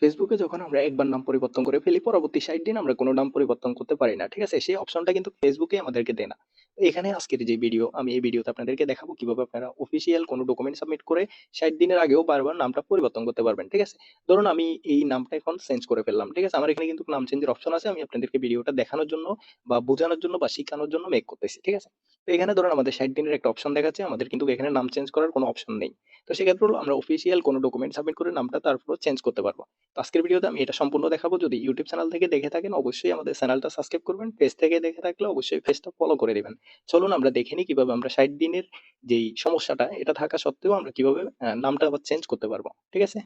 ফেসবুকে যখন আমরা একবার নাম পরিবর্তন করে ফেলি, পরবর্তী ৬০ দিন আমরা কোনো নাম পরিবর্তন করতে পারি না। ঠিক আছে? সেই অপশনটা কিন্তু ফেসবুকে আমাদেরকে দেয় না। তো এখানে আজকের যে ভিডিও, আমি এই ভিডিওতে আপনাদেরকে দেখাবো কিভাবে আপনারা অফিসিয়াল কোনো ডকুমেন্ট সাবমিট করে ৬০ দিনের আগেও বারবার নামটা পরিবর্তন করতে পারবেন। ঠিক আছে? ধরুন আমি এই নামটা এখন চেঞ্জ করে ফেললাম। ঠিক আছে? আমার এখানে কিন্তু নাম চেঞ্জের অপশন আছে। আমি আপনাদেরকে ভিডিওটা দেখানোর জন্য বা বোঝানোর জন্য বা শিখানোর জন্য মেক করতেছি। ঠিক আছে? তো এখানে ধরুন আমাদের ৬০ দিনের একটা অপশন দেখাচ্ছে। আমাদের কিন্তু এখানে নাম চেঞ্জ করার কোনো অপশন নেই। তো সেক্ষেত্রে হলো আমরা অফিসিয়াল কোনো ডকুমেন্ট সাবমিট করে নামটা তারপর চেঞ্জ করতে পারবো। তো আজকের ভিডিওতে আমি এটা সম্পূর্ণ দেখাবো। যদি ইউটিউব চ্যানেল থেকে দেখে থাকেন অবশ্যই আমাদের চ্যানেলটা সাবস্ক্রাইব করবেন। পেজ থেকে দেখে থাকলে অবশ্যই পেজটা ফলো করে দিবেন। চলুন আমরা দেখে নিই কিভাবে আমরা ৬০ দিনের যেই সমস্যাটা এটা থাকা সত্ত্বেও আমরা কিভাবে নামটা আবার চেঞ্জ করতে পারবো। ঠিক আছে?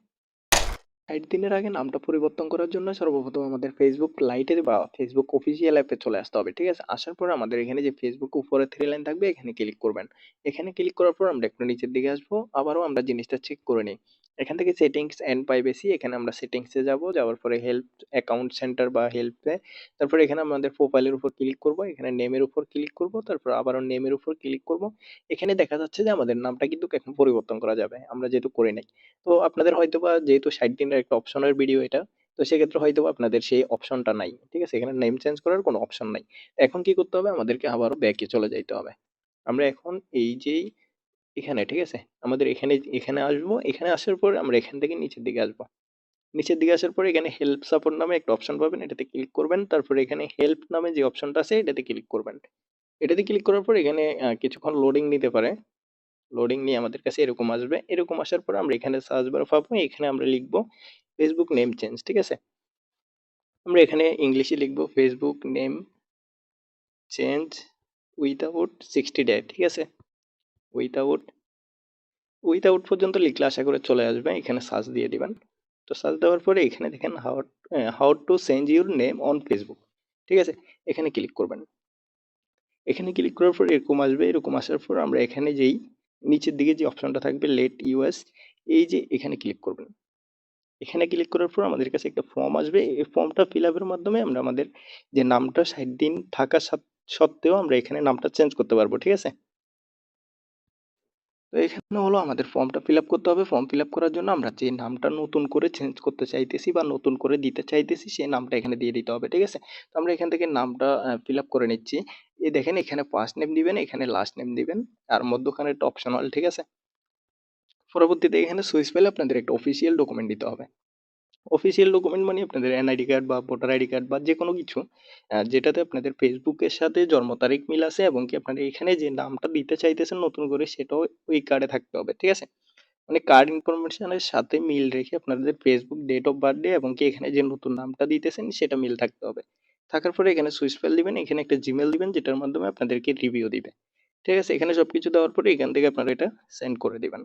৬০ দিনের আগে নামটা পরিবর্তন করার জন্য সর্বপ্রথম আমাদের ফেসবুক লাইটে বা ফেসবুক অফিসিয়াল অ্যাপে চলে আসতে হবে। ঠিক আছে? আসার পর আমাদের এখানে যে ফেসবুক উপরে 3 লাইন থাকবে এখানে ক্লিক করবেন। এখানে ক্লিক করার পর আমরা একটু নিচের দিকে আসবো। আবারও আমরা জিনিসটা চেক করে নিই। এখান থেকে সেটিংস এন্ড প্রাইভেসি, এখানে আমরা সেটিংস এ যাবো। যাওয়ার পরে হেল্প অ্যাকাউন্ট সেন্টার বা হেল্পে, তারপরে এখানে আমাদের প্রোফাইলের উপর ক্লিক করব। এখানে নেমের উপর ক্লিক করব। তারপর আবারও নেমের উপর ক্লিক করব। এখানে দেখা যাচ্ছে যে আমাদের নামটা কিন্তু এখন পরিবর্তন করা যাবে। আমরা যেহেতু করে নাই। তো আপনাদের হয়তোবা যেহেতু ৬০ দিনের একটা অপশনের ভিডিও এটা, তো সেক্ষেত্রে হয়তোবা আপনাদের সেই অপশনটা নাই। ঠিক আছে? এখানে নেম চেঞ্জ করার কোনো অপশন নাই। এখন কি করতে হবে? আমাদেরকে আবারও ব্যাকে চলে যাইতে হবে। আমরা এখন এই যেই এখানে, ঠিক আছে? আমাদের এখানে আসবো। এখানে আসার পর আমরা এখান থেকে নিচের দিকে আসবো। নিচের দিকে আসার পরে এখানে হেল্প সাপোর্ট নামে একটা অপশন পাবেন। এটাতে ক্লিক করবেন। তারপরে এখানে হেল্প নামে যে অপশনটা আছে এটাতে ক্লিক করবেন। এটাতে ক্লিক করার পর এখানে কিছুক্ষণ লোডিং নিতে পারে। লোডিং নিয়ে আমাদের কাছে এরকম আসবে। এরকম আসার পর আমরা এখানে সার্চ বার পাবো। এখানে আমরা লিখবো ফেসবুক নেম চেঞ্জ। ঠিক আছে? আমরা এখানে ইংলিশে লিখবো Facebook name change without 60 day. ঠিক আছে? উইথআউট উইথআউট পর্যন্ত লিখলে আশা করে চলে আসবে। এখানে সার্চ দিয়ে দিবেন। তো সার্চ দেওয়ার পরে এখানে দেখেন how to change your name on Facebook. ঠিক আছে? এখানে ক্লিক করবেন। এখানে ক্লিক করার পর এরকম আসবে। এরকম আসার পর আমরা এখানে যেই নিচের দিকে যে অপশনটা থাকবে লেট ইউএস, এই যে এখানে ক্লিক করবেন। এখানে ক্লিক করার পর আমাদের কাছে একটা ফর্ম আসবে। এই ফর্মটা ফিল আপের মাধ্যমে আমরা আমাদের যে নামটা ৬০ দিন থাকা সত্ত্বেও আমরা এখানে নামটা চেঞ্জ করতে পারবো। ঠিক আছে? তো এখানে হলো আমাদের ফর্মটা ফিল আপ করতে হবে। ফর্ম ফিল আপ করার জন্য আমরা যে নামটা নতুন করে চেঞ্জ করতে চাইতেছি বা নতুন করে দিতে চাইতেছি সেই নামটা এখানে দিয়ে দিতে হবে। ঠিক আছে? তো আমরা এখান থেকে নামটা ফিল আপ করে নিচ্ছি। এই দেখেন এখানে ফার্স্ট নেম দিবেন, এখানে লাস্ট নেম দিবেন। আর মধ্যখানে একটা অপশনাল। ঠিক আছে? পরবর্তীতে এখানে সুইচ পেলে আপনাদের একটা অফিসিয়াল ডকুমেন্ট দিতে হবে। অফিসিয়াল ডকুমেন্ট মানে আপনাদের এনআইডি কার্ড বা ভোটার আইডি কার্ড বা যেকোনো কিছু যেটাতে আপনাদের ফেসবুকের সাথে জন্ম তারিখ মিল আছে এবং কি আপনারা এখানে যে নামটা দিতে চাইতেছেন নতুন করে সেটাও ওই কার্ডে থাকতে হবে। ঠিক আছে? মানে কার্ড ইনফরমেশনের সাথে মিল রেখে আপনাদের ফেসবুক ডেট অফ বার্থডে এবং কি এখানে যে নতুন নামটা দিতেছেন সেটা মিল থাকতে হবে। থাকার পরে এখানে সুইচ ফাইল দিবেন, এখানে একটা জিমেল দিবেন যেটার মাধ্যমে আপনাদেরকে রিভিউ দিবে। ঠিক আছে? এখানে সবকিছু দেওয়ার পরে এখান থেকে আপনারা এটা সেন্ড করে দিবেন।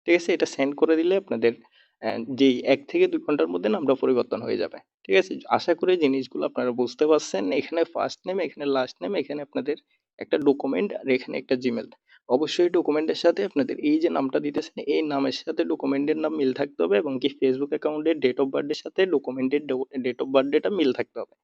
ঠিক আছে? এটা সেন্ড করে দিলে আপনাদের যেই ১ থেকে ২ ঘন্টার মধ্যে নামটা পরিবর্তন হয়ে যাবে। ঠিক আছে? আশা করি জিনিসগুলো আপনারা বুঝতে পারছেন। এখানে ফার্স্ট নেম, এখানে লাস্ট নেম, এখানে আপনাদের একটা ডকুমেন্ট আর এখানে একটা জিমেইল। অবশ্যই ডকুমেন্টের সাথে আপনাদের এই যে নামটা দিতেছেন এই নামের সাথে ডকুমেন্টের নাম মিল থাকতে হবে এবং কি ফেসবুক অ্যাকাউন্টের ডেট অফ বার্থ এর সাথে ডকুমেন্টের ডেট অফ বার্থ টা মিল থাকতে হবে।